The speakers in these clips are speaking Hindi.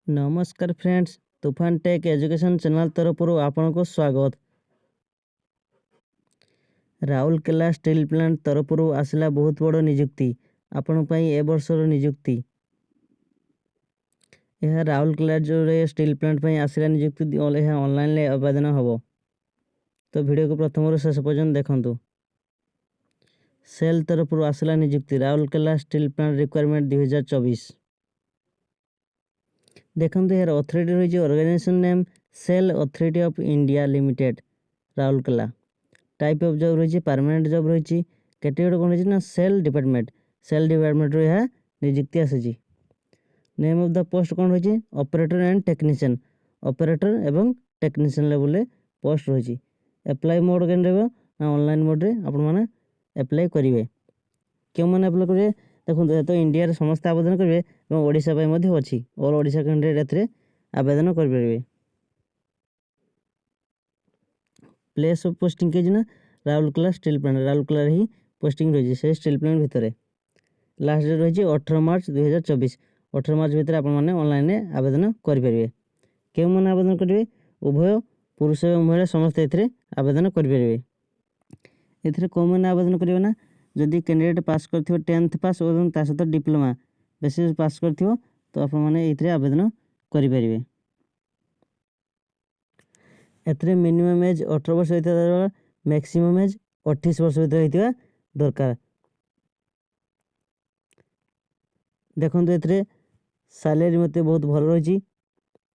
नमस्कार फ्रेंड्स, तुफान टेक एजुकेशन चैनल तरफ आपन को स्वागत। राउरकेला स्टील प्लांट तरफ आसला बहुत बड़ निजुक्ति आपण ए वर्षर निजुक्ति। यह राउरकेला जो स्टील प्लांट आसला निजुक्ति ऑनलाइन आवेदन हम। तो वीडियो को प्रथम शेष पर्यंत देखंतु। सेल तरफ आसला निजुक्ति राउरकेला स्टील प्लांट रिक्वायरमेंट 2024। देखते यार अथॉरिटी रही organisation name SAIL authority of India limited Rourkela. Type of job रही परमानेंट जॉब रही। कैटेगरी कौन रही ना सेल डिपार्टमेंट यह निजुक्ति आसी। नेम ऑफ द पोस्ट कौन रही ऑपरेटर एंड टेक्नीशियन। ऑपरेटर एवं टेक्नीशियन लेवल पोस्ट रही। एप्लाई मोड कैन रहा ना ऑनलाइन मोड रे आपण माने एप्लाई करेंगे। क्यों मैंने एप्लाई करेंगे देखो तो इंडिया समस्त आवेदन करेंगे और ओडिशा अच्छी ऑल ओडिशा कैंडिडेट ए आवेदन करेंगे। प्लेस ऑफ पोस्टिंग के ना राउरकेला स्टील प्लांट राउरकेला ही पोस्टिंग रही से स्टील प्लांट भितर। लास्ट डेट रही 18 मार्च 2024। 18 मार्च भितर आप ऑनलाइन आवेदन करेंगे। क्यों मैंने आवेदन करेंगे उभय पुरुष और महिला समस्त आवेदन करेंगे। एथिरे कौन मैंने आवेदन करेंगे ना जदि कैंडिडेट पास कर 10th पास और सहित डिप्लोमा बेसिस पास कर तो आप आवेदन करेंगे। एथिरे मिनिमम एज 18 वर्ष होता मैक्सिमम एज 28 वर्ष होता दरकार। देखो एथिरे सैलरी मत बहुत भल रही।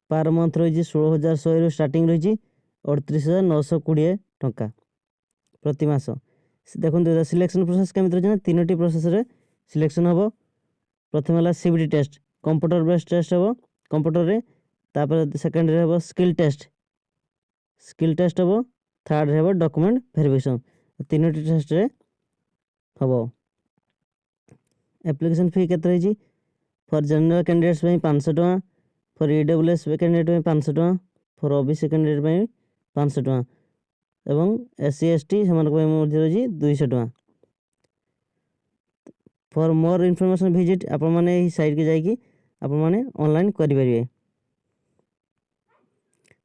पर मंथ रही 16,100 स्टार्टिंग रही 38,920 टंका प्रति मास। देखो सिलेक्शन प्रोसेस केमी रही ना 3टी प्रोसेस सिलेक्शन हम। प्रथम है CBT test computer based test हम कंप्यूटर रे। तापर सेकेंड हम स्किल टेस्ट हम। थर्ड हम डॉक्यूमेंट वेरिफिकेशन 3टी टेस्ट हम। एप्लिकेशन फी केते रही फॉर जनरल कैंडिडेट्स 500 टका। फॉर ईडब्ल्यूएस कैंडिडेट 500 टका। फॉर ओबीसी कैंडिडेट 500 टका एवं एससी एसटी रही 200 टका। फॉर मोर इनफॉरमेशन विजिट आपण माने ही साइट के जाइए आपण माने ऑनलाइन करेंगे।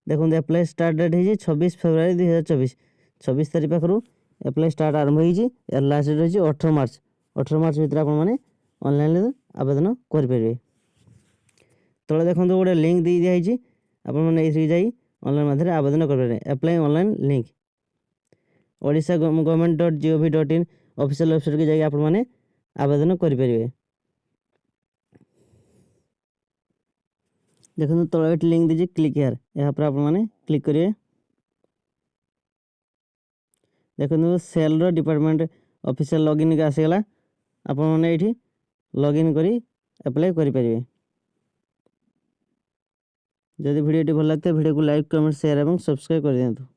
देखो एप्लाई स्टार्ट डेट है 26 फेब्रुआरी 2024। 26 तारीख पाखु एप्लाई स्टार्ट आरंभ हो। लास्ट डेट रही 18 मार्च। 18 मार्च भितर आपण माने ऑनलाइन आवेदन करेंगे। तले देखो गोटे लिंक दी दिखाई आपण माने जाई ऑनलाइन माध्यम आवेदन करेंगे। Apply online link odisha.government.gov.in official website के जाइए आपण माने आवेदन करेंगे। देखो तले लिंक दीजिए क्लिक यार यहाँ पर आप क्लिक करिए। देखो सेल डिपार्टमेंट ऑफिशियल लॉगिन के आसीगला आपण ये लॉगिन करी अप्लाई करेंगे। जदि वीडियो भल लगता है वीडियो को लाइक कमेंट शेयर और सब्सक्राइब कर दिखाँ।